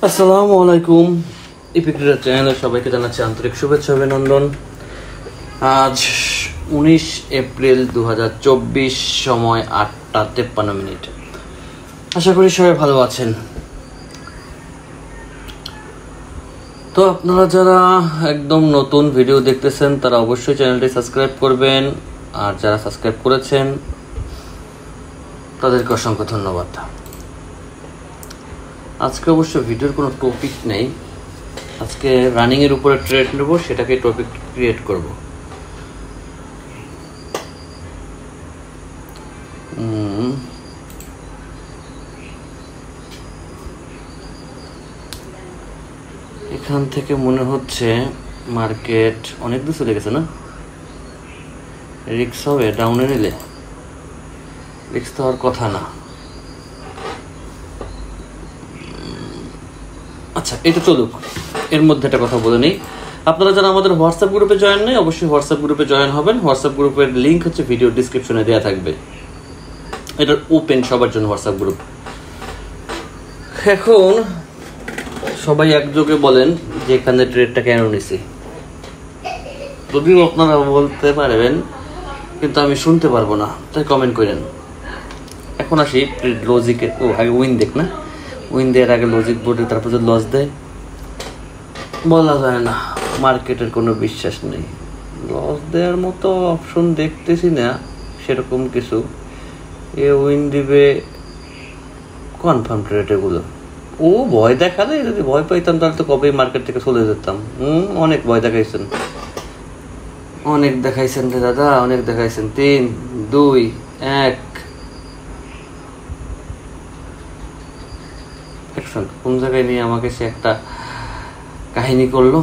আসসালামু আলাইকুম। ইপিক্রিয়া চ্যানেলে সবাইকে জানাচ্ছি আন্তরিক শুভেচ্ছা অভিনন্দন। আজ 19 এপ্রিল 2024, সময় 8:53। আশা করি সবাই ভালো আছেন। তো আপনারা যারা একদম নতুন ভিডিও দেখতেছেন তারা অবশ্যই চ্যানেলটি সাবস্ক্রাইব করবেন, আর যারা সাবস্ক্রাইব করেছেন তাদেরকে অসংখ্য ধন্যবাদ। আজকে অবশ্য ভিডিওর কোনো টপিক নেই, আজকে রানিংয়ের উপরে ট্রেড নেব, সেটাকে টপিক ক্রিয়েট করব। এখান থেকে মনে হচ্ছে মার্কেট অনেক দূর চলে গেছে না, রিক্স হবে ডাউনে নিলে, রিক্স তো হওয়ার কথা না। আচ্ছা, এটা চলুক, এর মধ্যে একটা কথা বলে নিই। আপনারা যারা আমাদের হোয়াটসঅ্যাপ গ্রুপে জয়েন নেই, অবশ্যই হোয়াটসঅ্যাপ গ্রুপে জয়েন হবেন। হোয়াটসঅ্যাপ গ্রুপের লিঙ্ক হচ্ছে ভিডিও ডিসক্রিপশনে দেওয়া থাকবে। এটা ওপেন সবার জন্য হোয়াটসঅ্যাপ গ্রুপ। এখন সবাই একযোগে বলেন যে এখানে ট্রেডটা কেন নিছি। যদিও আপনারা বলতে পারবেন, কিন্তু আমি শুনতে পারবো না, তাই কমেন্ট করেন। এখন আসি লজিকে। আগে উইন দেখ না, উইন দেওয়ার আগে লজিক বোর্ডে, তারপর যদি লস দেয় বলা যায় না। মার্কেটের কোনো বিশ্বাস নেই, লস দেওয়ার মতো অপশন দেখতেছি না সেরকম কিছু। এ উইন দিবে কনফার্ম ট্রেড এগুলো। ও ভয় দেখালে, যদি ভয় পাইতাম তাহলে তো কবেই মার্কেট থেকে চলে যেতাম। অনেক ভয় দেখাইছেন, অনেক দেখাইছেন রে দাদা, অনেক দেখাইছেন। 3, 2, 1 অ্যাকশন। কোন জায়গায় নিয়ে আমাকে সে একটা কাহিনী করলো।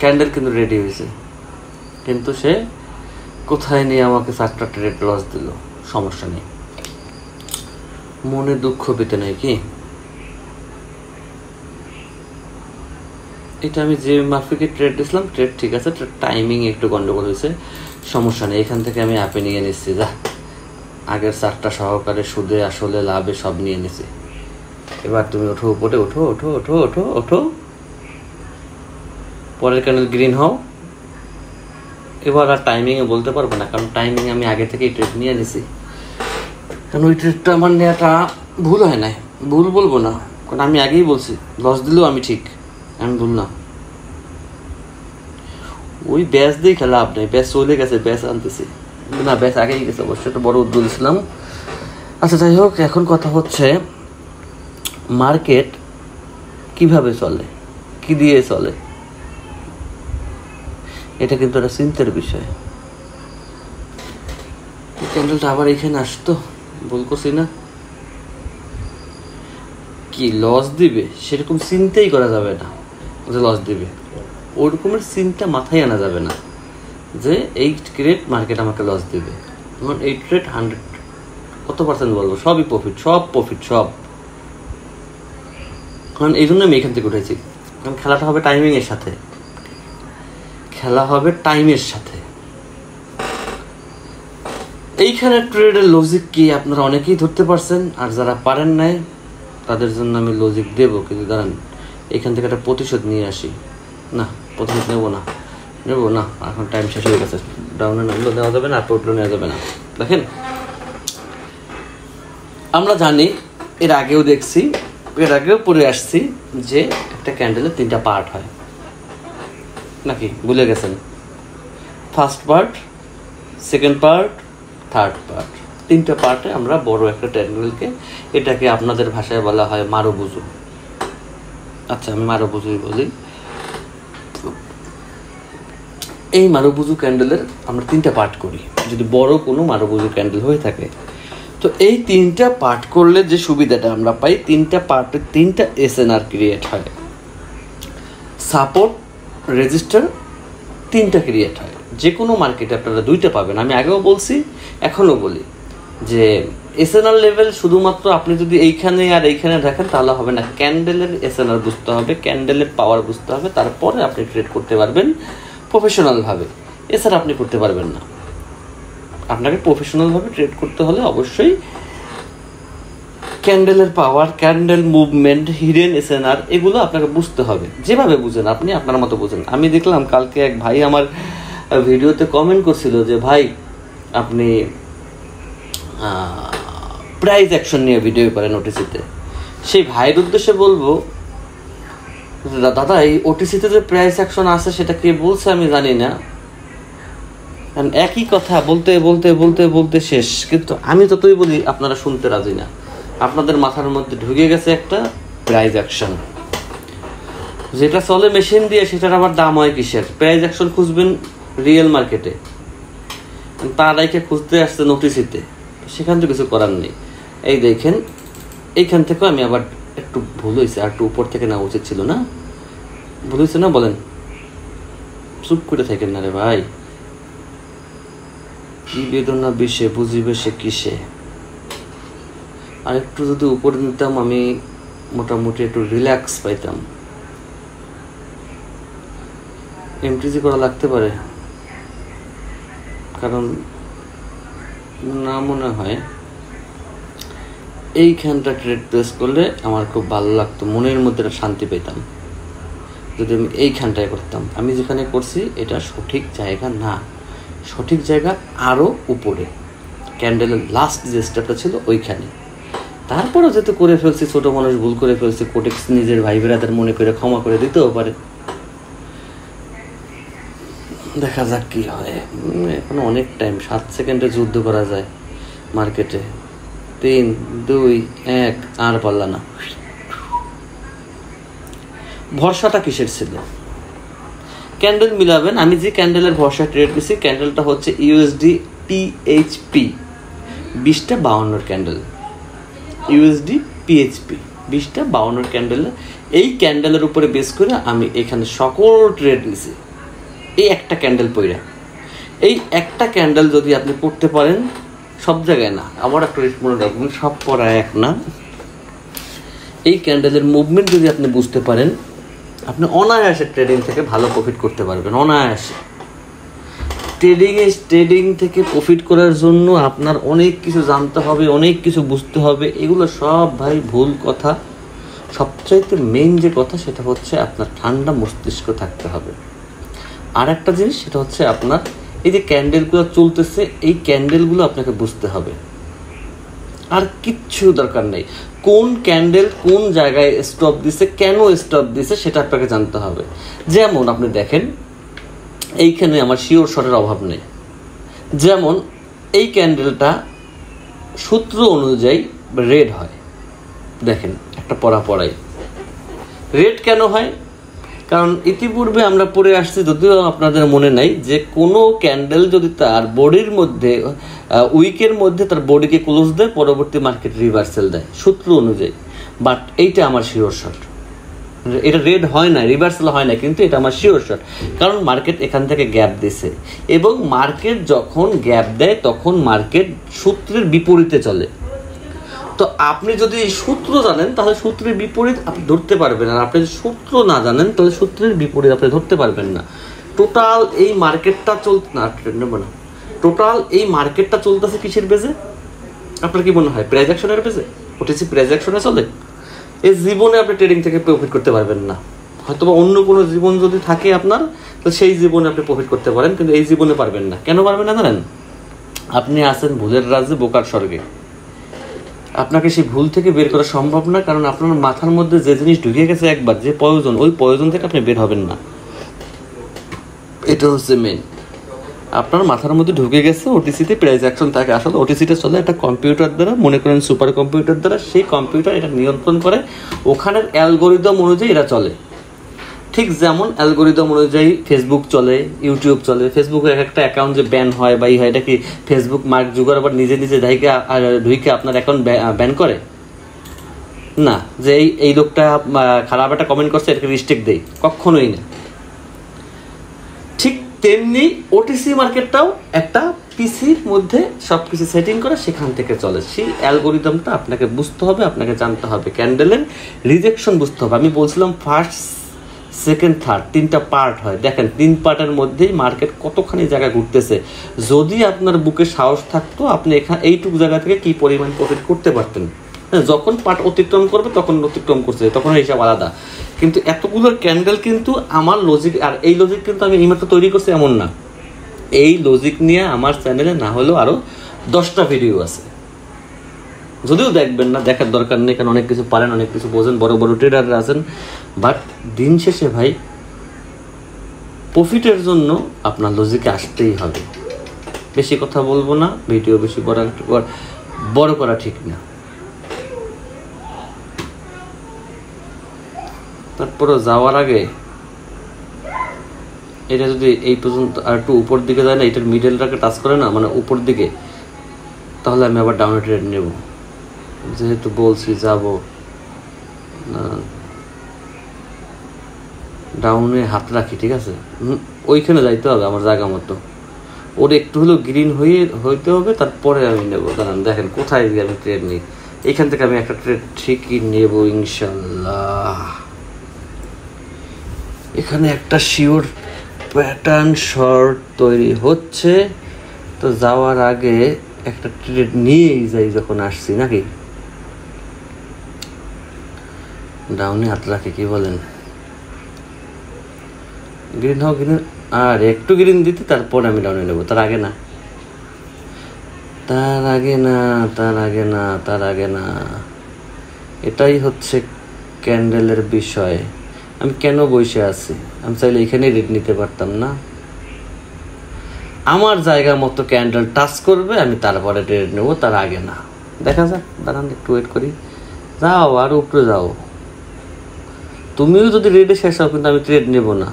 ক্যান্ডেল কিন্তু রেডি হয়েছে, কিন্তু সে কোথায় নিয়ে আমাকে 4টা ট্রেড লস দিল। সমস্যা নেই, মনে দুঃখ পেতে নাই কি। এটা আমি যে মাফিকে ট্রেড দিয়েছিলাম, ট্রেড ঠিক আছে, টাইমিং একটু গন্ডগোল হয়েছে, সমস্যা নেই। এখান থেকে আমি অ্যাপে নিয়ে নিচ্ছি, যা আগের 4টা সহকারে সুদে আসলে লাভে সব নিয়ে নিছি। এবার তুমি ওঠো উপরে, ওঠো ওঠো ওঠো ওঠো ওঠো, পরের ক্যান্ডেল গ্রিন হও। এবার আর টাইমিংয়ে বলতে পারবো না, কারণ টাইমিং আমি আগে থেকে ট্রেড নিয়ে নিছি। কারণ ওই ট্রেডটা আমার নেওয়াটা ভুল হয় নাই, ভুল বলবো না, কারণ আমি আগেই বলছি লস দিলেও আমি ঠিক, আমি ভুল না। ওই ব্যাচ দিয়ে খেলা আপনি, ব্যাচ চলে গেছে, ব্যাচ আনতেছি না, ব্যাচ আগেই গেছে অবশ্যই, একটা বড় উদ্যোগ দিয়েছিলাম। আচ্ছা যাই হোক, এখন কথা হচ্ছে মার্কেট কিভাবে চলে, কি দিয়ে চলে, এটা কিন্তু একটা চিন্তার বিষয়। ক্যান্ডেলটা আবার এখানে আসতো, ভুল করছি না? কি লস দিবে সেরকম চিন্তাই করা যাবে না যে লস দিবে, ওই রকমের চিন্তা মাথায় আনা যাবে না যে এই ট্রেড মার্কেট আমাকে লস দিবে। এখন এই ট্রেড 100 কত % বলবো, সবই প্রফিট, সব প্রফিট, সব। কারণ এই জন্য আমি এখান থেকে উঠেছি, কারণ খেলাটা হবে টাইমিংয়ের সাথে, খেলা হবে টাইমের সাথে। এইখানে ট্রেডের লজিক কি আপনারা অনেকেই ধরতে পারছেন, আর যারা পারেন নাই তাদের জন্য আমি লজিক দেবো। কিন্তু দাঁড়ান, এখান থেকে একটা প্রতিশোধ নিয়ে আসি। না, প্রতিশোধ নেবো না, এখন টাইম শেষ হয়ে গেছে। ডাউনে নামলেও দেওয়া যাবে না, আপে উঠলেও নেওয়া যাবে না। দেখেন, আমরা জানি, এর আগেও দেখছি, এর আগেও পড়ে আসছি যে একটা ক্যান্ডেলের 3টা পার্ট হয় নাকি, ভুলে গেছেন? First part, second part, third part, 3টা পার্টে আমরা বড় একটা ক্যান্ডেলকে, এটাকে আপনাদের ভাষায় বলা হয় মারুবুজু। আচ্ছা, আমি মারুবুজুই বলি। এই মারুবুজু ক্যান্ডেলের আমরা 3টা পার্ট করি, যদি বড় কোনো মারুবুজু ক্যান্ডেল হয়ে থাকে। তো এই 3টা পার্ট করলে যে সুবিধাটা আমরা পাই, 3টা পার্টে 3টা এসএনআর ক্রিয়েট হয়, সাপোর্ট, রেজিস্টার, 3টা ক্রিয়েট হয়। যে কোনো মার্কেটে আপনারা 2টা পাবেন। আমি আগেও বলছি, এখনও বলি যে এসএনআর লেভেল শুধুমাত্র আপনি যদি এইখানে আর এইখানে দেখেন তাহলে হবে না, ক্যান্ডেলের এসএনআর বুঝতে হবে, ক্যান্ডেলের পাওয়ার বুঝতে হবে, তারপরে আপনি ট্রেড করতে পারবেন প্রফেশনালভাবে। এছাড়া আপনি করতে পারবেন না। আপনাকে প্রফেশনালভাবে ট্রেড করতে হলে অবশ্যই ক্যান্ডেলের পাওয়ার, ক্যান্ডেল মুভমেন্ট, হিডেন এসএনআর, এগুলো আপনাকে বুঝতে হবে। যেভাবে বুঝেন আপনি আপনার মতো বুঝেন। আমি দেখলাম কালকে এক ভাই আমার ভিডিওতে কমেন্ট করছিল যে ভাই আপনি প্রাইস অ্যাকশন নিয়ে ভিডিও করেন ওটিসিতে। সেই ভাইয়ের উদ্দেশ্যে বলবো, দাদা এই ওটিসিতে যে প্রাইস অ্যাকশন আছে সেটা কে বলছে আমি জানি না, একই কথা বলতে বলতে বলতে বলতে শেষ। কিন্তু আমি যতই বলি আপনারা শুনতে রাজি না। আপনাদের মাথার মধ্যে ঢুকে গেছে একটা প্রাইস অ্যাকশন, যেটা চলে মেশিন দিয়ে, সেটার আবার দাম হয় কিসের? প্রাইস অ্যাকশন খুঁজবেন রিয়েল মার্কেটে, তার রেখে খুঁজতে আসছে নোটিসিতে, সেখান থেকে কিছু করার নেই। এই দেখেন এইখান থেকেও আমি আবার একটু ভুল হয়েছে, আর একটু উপর থেকে নেওয়া উচিত ছিল না? ভুল হয়েছে না বলেন? চুপ করে থাকেন না রে ভাই। কি বেদনা বিষে বুঝিবে সে কিসে। আর একটু যদি উপরে নিতাম আমি মোটামুটি একটু রিল্যাক্স পাইতাম। এমটিজি করা লাগতে পারে, কারণ না মনে হয় এইখানটা ট্রেড প্লেস করলে আমার খুব ভালো লাগতো, মনের মধ্যে একটা শান্তি পেতাম যদি আমি এইখানটায় করতাম। আমি যেখানে করছি এটা সঠিক জায়গা না, সঠিক জায়গা আরও উপরে, ক্যান্ডেলের লাস্ট যে স্টেপটা ছিল ওইখানে। তারপরেও যেহেতু করে ফেলছি, ছোটো মানুষ ভুল করে ফেলছি, কোটেক্স নিজের ভাই বেরাদের মনে করে ক্ষমা করে দিতেও পারে। দেখা যাক কি হয়। এখনো অনেক টাইম, 7 সেকেন্ডে যুদ্ধ করা যায় মার্কেটে। 3, 2, 1, আর পারলা না। ভরসাটা কিসের ছিল? ক্যান্ডেল মিলাবেন। আমি যে ক্যান্ডেলের ভরসা ট্রেড দিছি, ক্যান্ডেলটা হচ্ছে ইউএসডি পিএইচপি 20টা 52 ক্যান্ডেল, ইউএসডি পিএইচপি 20টা 52 ক্যান্ডেল। এই ক্যান্ডেলের উপরে বেস করে আমি এখানে সকল ট্রেড নিছি। এই একটা ক্যান্ডেল পইরা, এই একটা ক্যান্ডেল যদি আপনি পড়তে পারেন, সব জায়গায় না, আবার একটা মনে রাখবেন, সব পড়া এক না। এই ক্যান্ডেলের মুভমেন্ট যদি আপনি বুঝতে পারেন, আপনি অনায়াসে ট্রেডিং থেকে ভালো প্রফিট করতে পারবেন, অনায়াসে। ট্রেডিং থেকে প্রফিট করার জন্য আপনার অনেক কিছু জানতে হবে, অনেক কিছু বুঝতে হবে। এগুলো সব ভাই ভুল কথা। সবচাইতে মেইন যে কথা সেটা হচ্ছে আপনার ঠান্ডা মস্তিষ্ক থাকতে হবে। আর একটা জিনিস সেটা হচ্ছে আপনার এই যে ক্যান্ডেলগুলো চলতেছে, এই ক্যান্ডেলগুলো আপনাকে বুঝতে হবে। আর কিচ্ছু দরকার নেই। কোন ক্যান্ডেল কোন জায়গায় স্টপ দিছে, কেন স্টপ দিছে, সেটা আপনাকে জানতে হবে। যেমন আপনি দেখেন এইখানে আমার শিওর শটের অভাব নেই। যেমন এই ক্যান্ডেলটা সূত্র অনুযায়ী রেড হয়, দেখেন একটা পড়াই। রেড কেন হয়? কারণ ইতিপূর্বে আমরা পড়ে আসছি, যদিও আপনাদের মনে নাই, যে কোনো ক্যান্ডেল যদি তার বডির মধ্যে উইকের মধ্যে তার বডিকে ক্লোজ দেয়, পরবর্তী মার্কেট রিভার্সাল দেয় সূত্র অনুযায়ী। বাট এইটা আমার শিওর শট, এটা রেড হয় না, রিভার্সাল হয় না, কিন্তু এটা আমার শিওর শট। কারণ মার্কেট এখান থেকে গ্যাপ দিছে, এবং মার্কেট যখন গ্যাপ দেয় তখন মার্কেট সূত্রের বিপরীতে চলে। তো আপনি যদি সূত্র জানেন তাহলে সূত্রের বিপরীত আপনি ধরতে পারবেন, আর আপনি যদি সূত্র না জানেন তাহলে সূত্রের বিপরীত আপনি ধরতে পারবেন না। টোটাল এই মার্কেটটা টোটাল এই মার্কেটটা চলতেছে কিসের বেজে? আপনার কি মনে হয় প্রাইস অ্যাকশনের বেজে? ওটিসি প্রাইস অ্যাকশনে চলে। এই জীবনে আপনি ট্রেডিং থেকে প্রফিট করতে পারবেন না। হয়তো বা অন্য কোনো জীবন যদি থাকে আপনার, তো সেই জীবনে আপনি প্রফিট করতে পারেন, কিন্তু এই জীবনে পারবেন না। কেন পারবেন না জানেন? আপনি আছেন ভুলের রাজ্যে, বোকার স্বর্গে। আপনাকে সেই ভুল থেকে বের করা সম্ভব না, কারণ আপনার মাথার মধ্যে যে জিনিস ঢুকে গেছে একবার, যে প্রয়োজন, ওই প্রয়োজন থেকে আপনি বের হবেন না। এটা হচ্ছে মেন। আপনার মাথার মধ্যে ঢুকে গেছে ওটিসিতে প্রাইস অ্যাকশন থাকে। আসলে ওটিসিটা চলে একটা কম্পিউটার দ্বারা, মনে করেন সুপার কম্পিউটার দ্বারা। সেই কম্পিউটার এটা নিয়ন্ত্রণ করে, ওখানের অ্যালগোরিদম অনুযায়ী এটা চলে। ঠিক যেমন অ্যালগোরিদম অনুযায়ী ফেসবুক চলে, ইউটিউব চলে। ফেসবুকের একটা অ্যাকাউন্ট যে ব্যান হয় বা হয়, এটা কি ফেসবুক মার্ক জুগার আবার নিজে ঢুকে আপনার অ্যাকাউন্ট ব্যান করে না? যে এই লোকটা খারাপ একটা কমেন্ট করছে, এটাকে রিস্ট্রিক্ট দেয়, কখনোই না। ঠিক তেমনি ওটিসি মার্কেটটাও একটা পিসির মধ্যে সব কিছু সেটিং করে সেখান থেকে চলে। সেই অ্যালগোরিদমটা আপনাকে বুঝতে হবে, আপনাকে জানতে হবে। ক্যান্ডেলের রিজেকশন বুঝতে হবে। আমি বলছিলাম ফার্স্ট, সেকেন্ড, থার্ড 3টা পার্ট হয়। দেখেন 3 পার্টের মধ্যেই মার্কেট কতখানি জায়গা ঘুরতেছে। যদি আপনার বুকে সাহস থাকতো, আপনি এইটুকু জায়গা থেকে কি পরিমাণ প্রফিট করতে পারতেন। যখন পার্ট অতিক্রম করবে তখন অতিক্রম করছে, তখন হিসাব আলাদা। কিন্তু এতগুলো ক্যান্ডেল কিন্তু আমার লজিক, আর এই লজিক কিন্তু আমি এইমাত্র তৈরি করছি এমন না, এই লজিক নিয়ে আমার চ্যানেলে না হলেও আরও 10টা ভিডিও আছে, যদিও দেখবেন না, দেখার দরকার নেই, কারণ অনেক কিছু পারেন, অনেক কিছু বোঝেন, বড় বড় ট্রেডাররা আছেন। বাট দিন শেষে ভাই প্রফিটের জন্য আপনার লজিকে আসতেই হবে। বেশি কথা বলবো না, ভিডিও বেশি বড় করা ঠিক না। তারপরে যাওয়ার আগে এটা যদি এই পর্যন্ত আর একটু উপর দিকে যায় না, এটার মিডলটাকে টাচ করে না, মানে উপর দিকে, তাহলে আমি আবার ডাউনে ট্রেড নেব। যেহেতু বলছি যাব না, ডাউনে হাত রাখি, ঠিক আছে, ওইখানে যাইতে হবে আমার জায়গা মতো, ওর একটু হলেও গ্রিন হইতে হবে, তারপরে আমি নেব। কারণ দেখেন কোথায় গিয়ে আমি ট্রেড নিই, এইখান থেকে আমি একটা ট্রেড ঠিকই নেব ইনশাল্লাহ। এখানে একটা শিওর প্যাটার্ন শর্ট তৈরি হচ্ছে, তো যাওয়ার আগে একটা ট্রেড নিয়েই যাই যখন আসছি, নাকি ডাউনে হাত রাখি, কি বলেন? গ্রিন হোক, গ্রিন আর একটু গ্রিন দিতে, তারপর আমি ডাউনে নেবো, তার আগে না, তার আগে না, তার আগে না, তার আগে না। এটাই হচ্ছে ক্যান্ডেলের বিষয়। আমি কেন বসে আছি? আমি চাইলে এখানে রেড নিতে পারতাম না? আমার জায়গা মতো ক্যান্ডেল টাচ করবে, আমি তারপরে রেড নেবো, তার আগে না। দেখা যাক, দাঁড়ান একটু ওয়েট করি। যাও আর উপরে যাও, তুমিও যদি রেডে শেষ হও, কিন্তু আমি ট্রেড নেব না।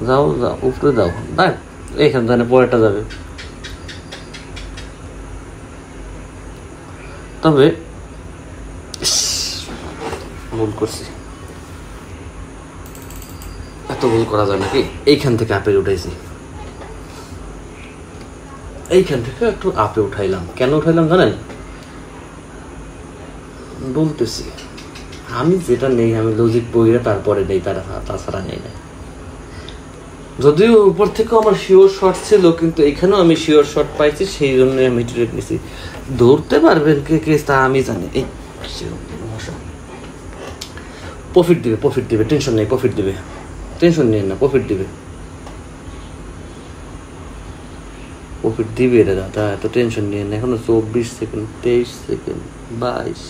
যাও যাও উপরে যাও, দেখ এইখান থেকে পরেরটা যাবে। তবে ভুল করছি, এত ভুল করা যায় নাকি? এইখান থেকে আপে উঠাইছি, এইখান থেকে একটু আপে উঠাইলাম। কেন উঠাইলাম জানেন? বলতেছি, আমি যেটা নেই আমি লজিক বইরে তারপরে নেই, তাছাড়া নেই না। যদিও উপর থেকেও আমার শিওর শর্ট ছিল, কিন্তু এখানেও আমি শিওর শর্ট পাইছি, সেই জন্য আমি ট্রেড নিছি। ধরতে পারবেন কে কে তা আমি জানি। এই প্রফিট দিবে, প্রফিট দিবে, টেনশন নেই, প্রফিট দিবে, টেনশন নেই না, প্রফিট দিবে, প্রফিট দিবে রে দাদা, এত টেনশন নিয়ে না। এখনো 24 সেকেন্ড, 23 সেকেন্ড, 22,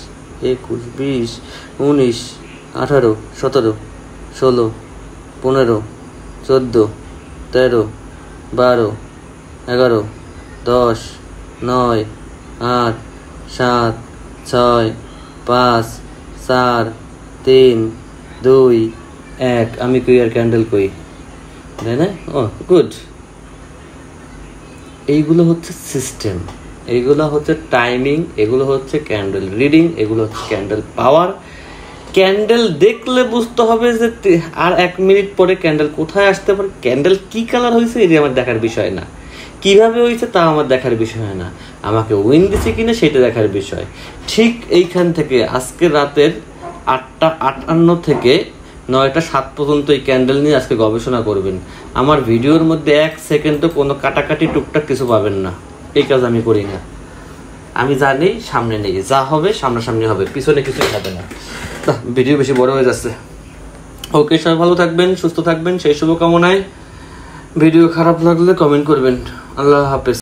21, 20, 19, 18, 17, 16, 15, 14, 13, 12, 11, 10, 9, 8, 7, 6, 5, 4, 3, 2, 1। আমি কই আর ক্যান্ডেল কই, তাই না? ও গুড। এইগুলো হচ্ছে সিস্টেম, এইগুলো হচ্ছে টাইমিং, এগুলো হচ্ছে ক্যান্ডেল রিডিং, এগুলো হচ্ছে ক্যান্ডেল পাওয়ার। ক্যান্ডেল দেখলে বুঝতে হবে যে আর 1 মিনিট পরে ক্যান্ডেল কোথায় আসতে পারে, ক্যান্ডেল কি কালার হয়েছে এটা আমার দেখার বিষয় না, কিভাবে হয়েছে তা আমার দেখার বিষয় না, আমাকে উইন দিছে কিনা সেটা দেখার বিষয়। ঠিক এইখান থেকে আজকে রাতের 8টা 58 থেকে 9টা 7 পর্যন্ত এই ক্যান্ডেল নিয়ে আজকে গবেষণা করবেন। আমার ভিডিওর মধ্যে 1 সেকেন্ডও কোনো কাটাকাটি টুকটাক কিছু পাবেন না, এই কাজ আমি করি না। আমি জানি সামনে নেই, যা হবে সামনাসামনি হবে, পিছনে কিছুই হবে না। ভিডিও বেশি বড় হয়ে যাচ্ছে। ওকে, সবাই ভালো থাকবেন, সুস্থ থাকবেন, সেই শুভকামনায়। ভিডিও খারাপ লাগলে কমেন্ট করবেন। আল্লাহ হাফেজ।